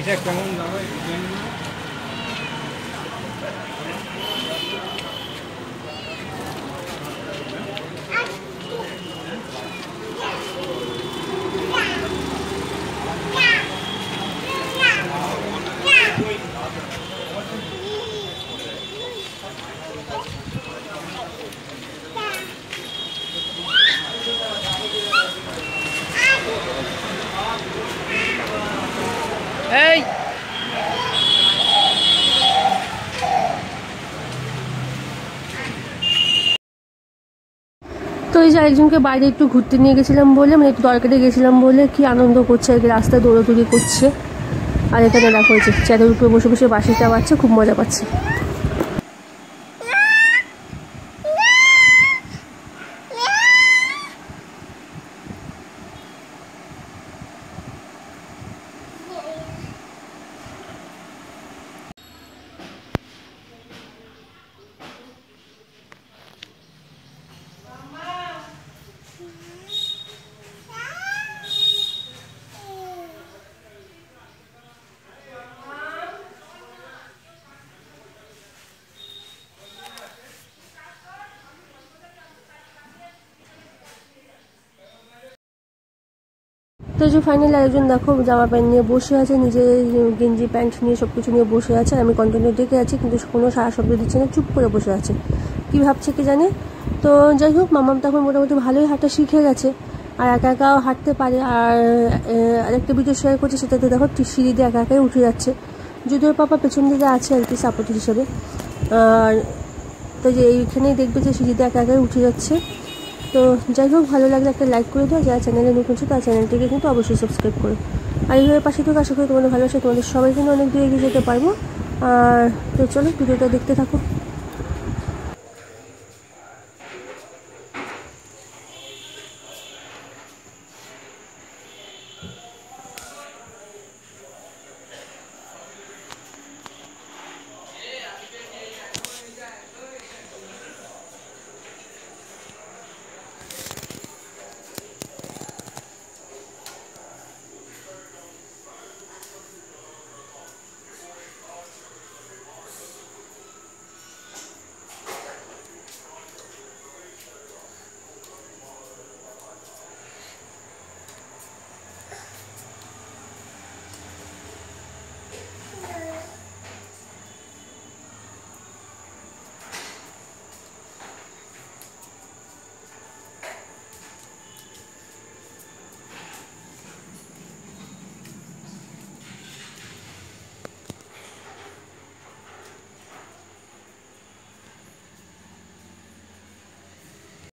এটা কেমন দাম? এই তো এই যে একজনকে বাইরে একটু ঘুরতে নিয়ে গেছিলাম বলে, মানে একটু দরকারে গেছিলাম বলে কি আনন্দ করছে আর কি, রাস্তায় দৌড়াদৌড়ি করছে। আর এখানে দেখা হয়েছে চেয়ারের উপরে বসে বসে বাঁশিটা বাজছে, খুব মজা পাচ্ছে। তো যে ফাইনালি আরেকজন দেখো জামা প্যান্ট নিয়ে বসে আছে, নিজের গেঞ্জি প্যান্ট নিয়ে সব কিছু নিয়ে বসে আছে। আর আমি কন্টিনিউ ডেকে আছি কিন্তু কোনো সারা শব্দ দিচ্ছে না, চুপ করে বসে আছে, কি ভাবছে কি জানে। তো যাই হোক, মামাম তো এখন মোটামুটি ভালোই হাঁটা শিখে গেছে আর একা একাও হাঁটতে পারে। আর আরেকটা ভিডিও শেয়ার করছে, সেটাতে দেখো সিঁড়ি দিয়ে একা একাই উঠে যাচ্ছে, যদিও পাপা পেছন দিকে আছে আর কি সাপোর্ট হিসেবে। আর তো যে এইখানেই দেখবে যে সিঁড়ি দিয়ে একা একাই উঠে যাচ্ছে। তো যাই হোক, ভালো লাগলে একটা লাইক করে দাও, যারা চ্যানেলে নতুন ছিল তার চ্যানেলটিকে কিন্তু অবশ্যই সাবস্ক্রাইব করো। আর এইভাবে পাশে থেকে আশা করি তোমাদের ভালোবাসে তোমাদের সবাই কিন্তু অনেক দূরে এগিয়ে যেতে পারবো। আর তো চলো ভিডিওটা দেখতে থাকো।